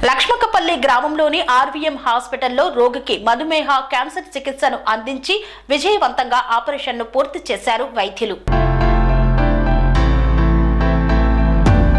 లక్ష్మకపల్లి గ్రామంలోని ఆర్వీఎం హాస్పిటల్లో రోగికి మధుమేహ క్యాన్సర్ చికిత్సను అందించి విజయవంతంగా ఆపరేషన్ను పూర్తి చేశారు వైద్యులు.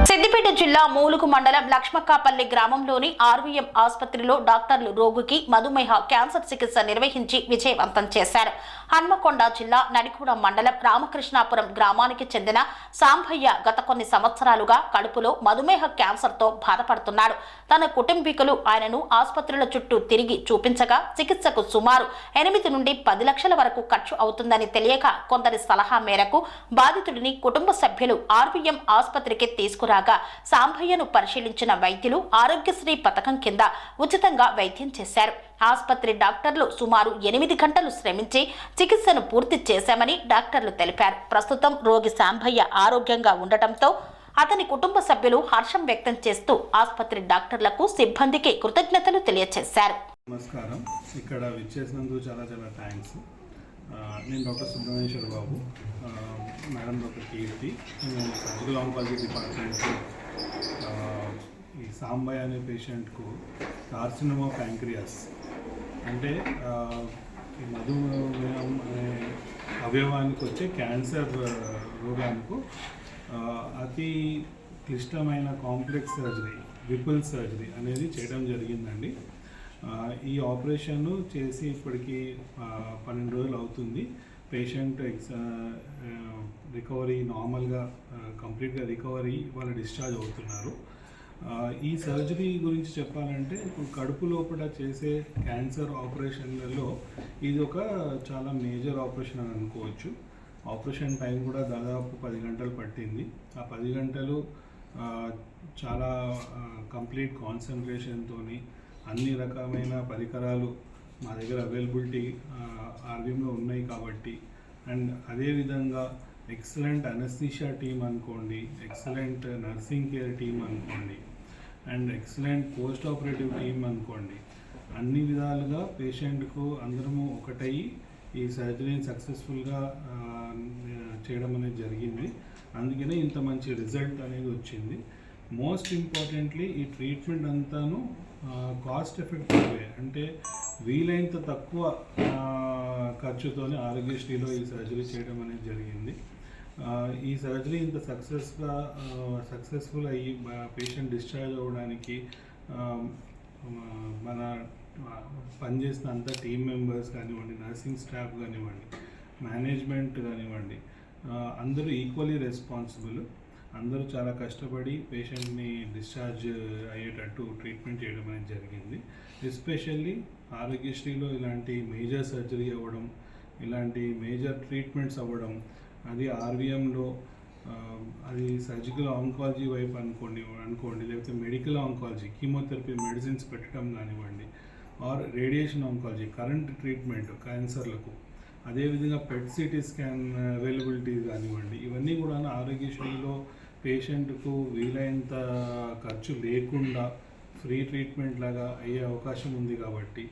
సిద్దిపేట జిల్లా మూలుగు మండలం లక్ష్మకాపల్లి గ్రామంలోని ఆర్వీఎం ఆసుపత్రిలో డాక్టర్లు రోగికి మధుమేహ క్యాన్సర్ చికిత్స నిర్వహించి విజయవంతం చేశారు. హన్మకొండ జిల్లా నడికూడ మండలం రామకృష్ణాపురం గ్రామానికి చెందిన సాంభయ్య గత కొన్ని సంవత్సరాలుగా కడుపులో మధుమేహ క్యాన్సర్తో బాధపడుతున్నాడు. తన కుటుంబీకులు ఆయనను ఆసుపత్రుల చుట్టూ తిరిగి చూపించగా చికిత్సకు సుమారు 8 నుండి 10 లక్షల వరకు ఖర్చు అవుతుందని తెలియక కొందరి సలహా మేరకు బాధితుడిని కుటుంబ సభ్యులు ఆర్వీఎం ఆసుపత్రికి తీసుకురాగా సాంభయ్యను పరిశీలించిన వైద్యులు ఆరోగ్యశ్రీ పథకం కింద ఉచితంగా వైద్యం చేశారు. ఆసుపత్రి డాక్టర్లు సుమారు 8 గంటలు శ్రమించి చికిత్సను పూర్తి చేశామని డాక్టర్లు తెలిపారు. ప్రస్తుతం రోగి సాంభయ్య ఆరోగ్యంగా ఉండటంతో అతని కుటుంబ సభ్యులు హర్షం వ్యక్తం చేస్తూ ఆసుపత్రి డాక్టర్లకు సిబ్బందికి కృతజ్ఞతలు తెలియజేశారు. నమస్కారం. ఇక్కడ విచ్చేసినందుకు చాలా థ్యాంక్స్. నేను డాక్టర్ సుబ్రహ్మణ్యేశ్వర బాబు, మేడం డాక్టర్ కీర్తి. నేను సర్జికల్ ఆంకాలజీ డిపార్ట్మెంట్. ఈ సాంబయ్య అనే పేషెంట్కు కార్సినోమా ప్యాంక్రియాస్ అంటే ఈ మధుమేహం అనే అవయవానికి వచ్చే క్యాన్సర్ రోగానికి అతి క్లిష్టమైన కాంప్లెక్స్ సర్జరీ, విపుల్ సర్జరీ అనేది చేయడం జరిగిందండి. ఈ ఆపరేషన్ చేసి ఇప్పటికి 12 రోజులు అవుతుంది. పేషెంట్ రికవరీ నార్మల్గా కంప్లీట్గా రికవరీ వాళ్ళు డిశ్చార్జ్ అవుతున్నారు. ఈ సర్జరీ గురించి చెప్పాలంటే ఇప్పుడు కడుపు లోపల చేసే క్యాన్సర్ ఆపరేషన్లలో ఇది ఒక చాలా మేజర్ ఆపరేషన్ అని అనుకోవచ్చు. ఆపరేషన్ టైం కూడా దాదాపు 10 గంటలు పట్టింది. ఆ 10 గంటలు చాలా కంప్లీట్ కాన్సన్ట్రేషన్తో అన్ని రకమైన పరికరాలు మా దగ్గర అవైలబిలిటీ ఆర్వీఎంలో ఉన్నాయి కాబట్టి, అండ్ అదేవిధంగా ఎక్సలెంట్ అనస్థీషియా టీమ్ అనుకోండి, ఎక్సలెంట్ నర్సింగ్ కేర్ టీమ్ అనుకోండి, and excellent post operative team అనుకోండి, అన్ని విధాలుగా పేషెంట్కు అందరము ఒకటయ్యి ఈ సర్జరీని సక్సెస్ఫుల్గా చేయడం అనేది జరిగింది. అందుకనే ఇంత మంచి రిజల్ట్ అనేది వచ్చింది. మోస్ట్ ఇంపార్టెంట్లీ ఈ ట్రీట్మెంట్ అంతాను కాస్ట్ ఎఫెక్టివ్ అంటే వీలైనంత తక్కువ ఖర్చుతోనే ఆరోగ్యశ్రీలో ఈ సర్జరీ చేయడం అనేది జరిగింది. ఈ సర్జరీ ఇంత సక్సెస్ఫుల్ అయ్యి పేషెంట్ డిశ్చార్జ్ అవ్వడానికి మన పనిచేసిన అంత టీమ్ మెంబర్స్ కానివ్వండి, నర్సింగ్ స్టాఫ్ కానివ్వండి, మేనేజ్మెంట్ కానివ్వండి, అందరూ ఈక్వల్లీ రెస్పాన్సిబుల్. అందరూ చాలా కష్టపడి పేషెంట్ని డిశ్చార్జ్ అయ్యేటట్టు ట్రీట్మెంట్ చేయడం అనేది జరిగింది. ఎస్పెషల్లీ ఆరోగ్యశ్రీలో ఇలాంటి మేజర్ సర్జరీ అవ్వడం, ఇలాంటి మేజర్ ట్రీట్మెంట్స్ అవ్వడం, అది ఆర్వీఎంలో అది సర్జికల్ ఆంకాలజీ వైపు అనుకోండి లేకపోతే మెడికల్ ఆంకాలజీ, కీమోథెరపీ మెడిసిన్స్ పెట్టడం కానివ్వండి, or radiation oncology current treatment క్యాన్సర్లకు, అదేవిధంగా పెట్ సిటీ స్కాన్ అవైలబిలిటీ కానివ్వండి, ఇవన్నీ కూడా ఆరోగ్యశ్రీలో పేషెంట్కు వీలైనంత ఖర్చు లేకుండా ఫ్రీ ట్రీట్మెంట్ లాగా అయ్యే అవకాశం ఉంది. కాబట్టి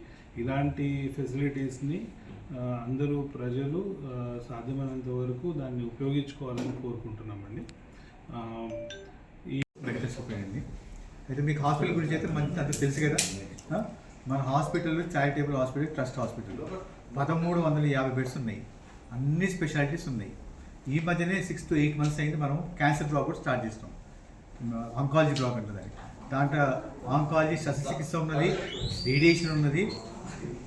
ఇలాంటి ఫెసిలిటీస్ని అందరూ ప్రజలు సాధ్యమైనంత వరకు దాన్ని ఉపయోగించుకోవాలని కోరుకుంటున్నామండి. ఈ బెనిఫిట్స్ ఉపయోగింది అయితే మీకు హాస్పిటల్ గురించి అయితే మంచి అంత తెలుసు కదా. మన హాస్పిటల్లో charitable hospital, trust hospital 1350 beds ఉన్నాయి. అన్ని స్పెషాలిటీస్ ఉన్నాయి. ఈ మధ్యనే 6 to 8 months అయింది మనం క్యాన్సర్ బ్లాక్ కూడా స్టార్ట్ చేస్తాం. ఆంకాలజీ బ్లాక్ ఉంటుంది. దాంట్లో ఆంకాలజీ శస్త్రచికిత్స ఉన్నది, రేడియేషన్ ఉన్నది,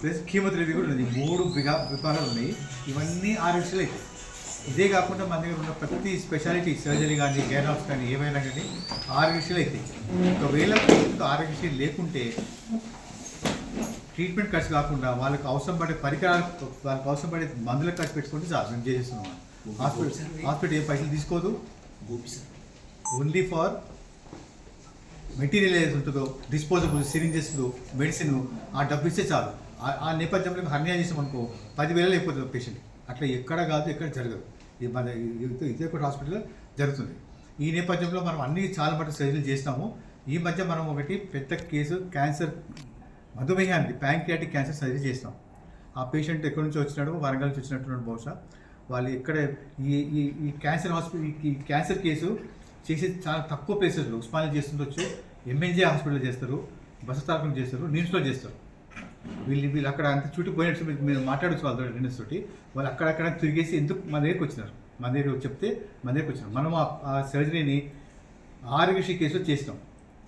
ప్లస్ కీమోథెరపీ కూడా ఉన్నది. 3 విభాగాలు ఉన్నాయి. ఇవన్నీ ఆరోగ్యశ్రీలు అవుతాయి. ఇదే కాకుండా మన దగ్గర ఉన్న ప్రతి స్పెషాలిటీ సర్జరీ కానీ, గైనాక్స్ కానీ ఏమైనా కానీ ఆరోగ్యశ్రీలు అవుతాయి. ఒకవేళ ఆరోగ్యశ్రీ లేకుంటే ట్రీట్మెంట్ ఖర్చు కాకుండా వాళ్ళకి అవసరం పడే పరికరాలు, వాళ్ళకి అవసరం పడే మందులకు ఖర్చు పెట్టుకుంటే చాలు. మేము చేసేస్తున్నాం. హాస్పిటల్ ఏ పైసలు తీసుకోదు. ఓన్లీ ఫర్ మెటీరియల్ ఏదైతే ఉంటుందో, డిస్పోజబుల్ సిరింజెస్, మెడిసిన్, ఆ డబ్బు ఇస్తే చాలు. ఆ నేపథ్యంలో హర్నియా చేసాం అనుకో 10,000 అయిపోతుంది పేషెంట్. అట్లా ఎక్కడ కాదు, ఎక్కడ జరగదు. ఇది మన ఇదే ఒక హాస్పిటల్లో జరుగుతుంది. ఈ నేపథ్యంలో మనం అన్ని చాలా మటుకు సర్జరీలు చేసినాము. ఈ మధ్య మనం ఒకటి పెద్ద కేసు క్యాన్సర్, మధుమేహానికి ప్యాంక్రియాటిక్ క్యాన్సర్ సర్జరీ చేసినాం. ఆ పేషెంట్ ఎక్కడి నుంచి వచ్చినాడు, వరంగల్ నుంచి వచ్చినట్టున్నాడు బహుశా. వాళ్ళు ఇక్కడ ఈ క్యాన్సర్ హాస్పిటల్, ఈ క్యాన్సర్ కేసు చేసి చాలా తక్కువ ప్లేసెస్లో ఉస్మానియా చేస్తుండొచ్చు, ఎంఎన్జే హాస్పిటల్ చేస్తారు, బస్సు స్థాపన చేస్తారు, నిమ్స్లో చేస్తారు. వీళ్ళు అక్కడ అంత చుట్టూ పోయినట్టు మీరు మాట్లాడచ్చు వాళ్ళతో నిమ్స్ తోటి. వాళ్ళు అక్కడక్కడ తిరిగేసి ఎందుకు మన దగ్గరికి వచ్చినారు, మన దగ్గర చెప్తే మన దగ్గరికి వచ్చినారు. మనం ఆ సర్జరీని ఆరోగ్యశ్రీ కేసులో చేసినాం.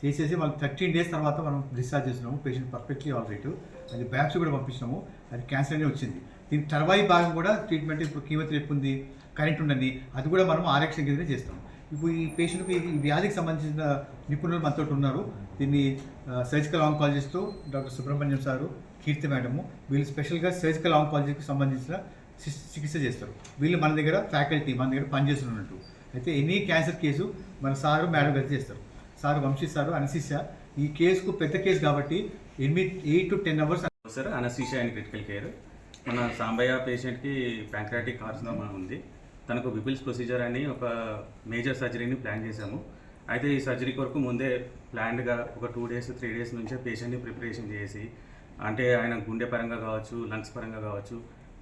చేసేసి వాళ్ళు 13 days తర్వాత మనం డిశ్చార్జ్ చేసినాము. Patient perfectly all right. అది బ్యాప్స్ కూడా పంపించినాము. అది క్యాన్సర్ అనే వచ్చింది. దీని తర్వాయి భాగం కూడా ట్రీట్మెంట్ ఇప్పుడు కీమోథెరపీ ఉంది, కరెంట్ ఉండండి, అది కూడా మనం ఆరోగ్యశ్రీ కిందనే చేస్తాం. ఇప్పుడు ఈ పేషెంట్కి ఈ వ్యాధికి సంబంధించిన నిపుణులు మనతో ఉన్నారు. దీన్ని surgical oncologist doctor Subrahmanyam sir, Keerthi madam, వీళ్ళు స్పెషల్గా సర్జికల్ ఆంకాలజీకి సంబంధించిన చికిత్స చేస్తారు. వీళ్ళు మన దగ్గర ఫ్యాకల్టీ, మన దగ్గర పనిచేస్తున్నట్టు. అయితే ఎనీ క్యాన్సర్ కేసు మన సారు మేడం కలిసి చేస్తారు. Sir Vamshi sir anaesthesia. ఈ కేసుకు పెద్ద కేసు కాబట్టి 8 to 10 hours. Sir anaesthesia and critical care. మన సాంబయ్య పేషెంట్కి ప్యాంక్రాటిక్ కార్సినోమా ఉంది. తనకు విపిల్స్ ప్రొసీజర్ అని ఒక మేజర్ సర్జరీని ప్లాన్ చేశాము. అయితే ఈ సర్జరీ కొరకు ముందే ప్లాన్డ్గా ఒక 2 days 3 days నుంచే పేషెంట్ని ప్రిపరేషన్ చేసి, అంటే ఆయన గుండె పరంగా కావచ్చు, లంగ్స్ పరంగా కావచ్చు,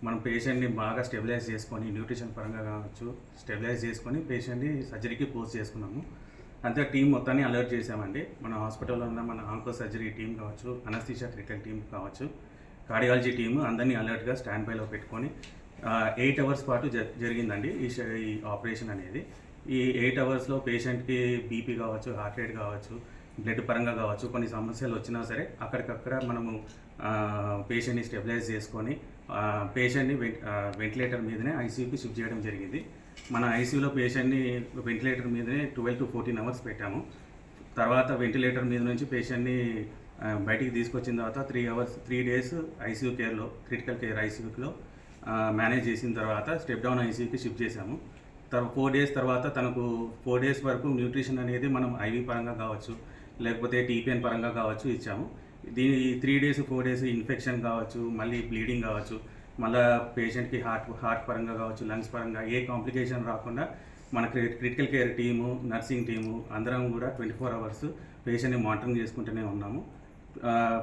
మనం పేషెంట్ని బాగా స్టెబిలైజ్ చేసుకొని, న్యూట్రిషన్ పరంగా కావచ్చు స్టెబిలైజ్ చేసుకొని పేషెంట్ని సర్జరీకి పోస్ట్ చేసుకున్నాము. అంతే టీం మొత్తాన్ని అలర్ట్ చేసామండి. మన హాస్పిటల్లో ఉన్న మన ఆంకో సర్జరీ టీం కావచ్చు, అనస్థీషియా క్రిటికల్ టీం కావచ్చు, కార్డియాలజీ టీము అందరినీ అలర్ట్గా స్టాండ్ బైలో పెట్టుకొని 8 hours పాటు జరిగిందండి ఈ ఆపరేషన్ అనేది. ఈ 8 hours పేషెంట్కి బీపీ కావచ్చు, హార్ట్ రేట్ కావచ్చు, బ్లడ్ పరంగా కావచ్చు, కొన్ని సమస్యలు వచ్చినా సరే అక్కడికక్కడ మనము పేషెంట్ని స్టెబిలైజ్ చేసుకొని పేషెంట్ని వెంటిలేటర్ మీదనే ఐసీయూకి షిఫ్ట్ చేయడం జరిగింది. మన ఐసీయూలో పేషెంట్ని వెంటిలేటర్ మీదనే 12 to 14 hours పెట్టాము. తర్వాత వెంటిలేటర్ మీద నుంచి పేషెంట్ని బయటికి తీసుకొచ్చిన తర్వాత 3 days ఐసీయూ కేర్లో, క్రిటికల్ కేర్ ఐసీయూలో మేనేజ్ చేసిన తర్వాత స్టెప్ డౌన్ ఐసీయూకి షిఫ్ట్ చేశాము. 4 days తర్వాత తనకు 4 days వరకు న్యూట్రిషన్ అనేది మనం ఐవీ పరంగా కావచ్చు, లేకపోతే టీపీఎన్ పరంగా కావచ్చు ఇచ్చాము. దీని 3 days 4 days ఇన్ఫెక్షన్ కావచ్చు, మళ్ళీ బ్లీడింగ్ కావచ్చు, మళ్ళీ పేషెంట్కి హార్ట్ పరంగా కావచ్చు, లంగ్స్ పరంగా ఏ కాంప్లికేషన్ రాకుండా మన critical care team, nursing team అందరం కూడా 24 hours పేషెంట్ని మానిటరింగ్ చేసుకుంటూనే ఉన్నాము.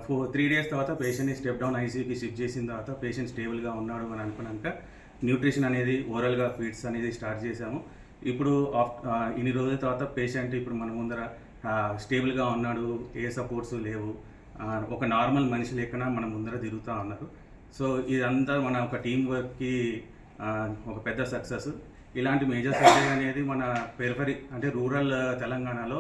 3 days తర్వాత పేషెంట్ని స్టెప్ డౌన్ ఐసీయూకి షిఫ్ట్ చేసిన తర్వాత పేషెంట్ స్టేబుల్గా ఉన్నాడు అని అనుకున్నాక న్యూట్రిషన్ అనేది ఓరల్గా ఫీడ్స్ అనేది స్టార్ట్ చేశాము. ఇప్పుడు ఇన్ని రోజుల తర్వాత పేషెంట్ ఇప్పుడు మన ముందర స్టేబుల్గా ఉన్నాడు, ఏ సపోర్ట్స్ లేవు, ఒక నార్మల్ మనిషి లెక్కన మన ముందర తిరుగుతూ ఉన్నారు. సో ఇదంతా మన ఒక టీం వర్క్కి ఒక పెద్ద సక్సెస్. ఇలాంటి మేజర్ సర్జరీ అనేది మన పెరిఫరీ అంటే రూరల్ తెలంగాణలో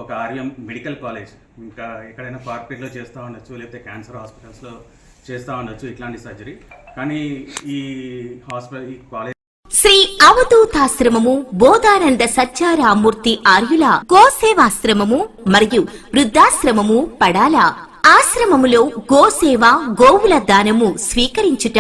ఒక ఆర్యం మెడికల్ కాలేజ్, ఇంకా ఎక్కడైనా కార్పొరేట్లో చేస్తూ ఉండొచ్చు, లేకపోతే క్యాన్సర్ హాస్పిటల్స్లో చేస్తూ ఉండొచ్చు ఇట్లాంటి సర్జరీ. కానీ ఈ కాలేజ్ శ్రీ అవధూతాశ్రమము బోధానంద సత్యారామూర్తి ఆర్యుల గోసేవాశ్రమము మరియు వృద్ధాశ్రమము పడాల. ఆశ్రమములో గోసేవ, గోవుల దానము స్వీకరించుట,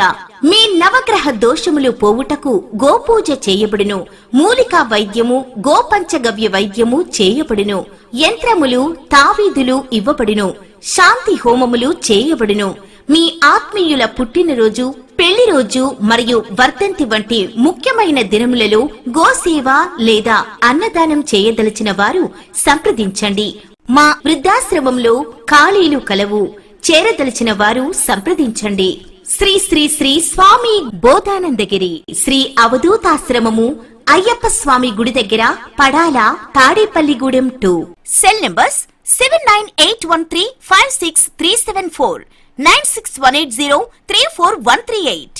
మీ నవగ్రహ దోషములు పోవుటకు గోపూజ చేయబడును. మూలికా వైద్యము, గోపంచగవ్య వైద్యము చేయబడును. యంత్రములు, తావీదులు ఇవ్వబడును. శాంతి హోమములు చేయబడును. మీ ఆత్మీయుల పుట్టినరోజు, పెళ్లి రోజు మరియు వర్ధంతి వంటి ముఖ్యమైన దినములలో గోసేవ లేదా అన్నదానం చేయదలిచిన వారు సంప్రదించండి. మా వృద్ధాశ్రమంలో ఖాళీలు కలవు. చేరదలిచిన వారు సంప్రదించండి. శ్రీ శ్రీ శ్రీ స్వామి బోధానందగిరి శ్రీ అవధూతాశ్రమము అయ్యప్ప స్వామి గుడి దగ్గర పడాల, తాడేపల్లిగూడెం 2. Cell numbers 7981356374, 96180341138.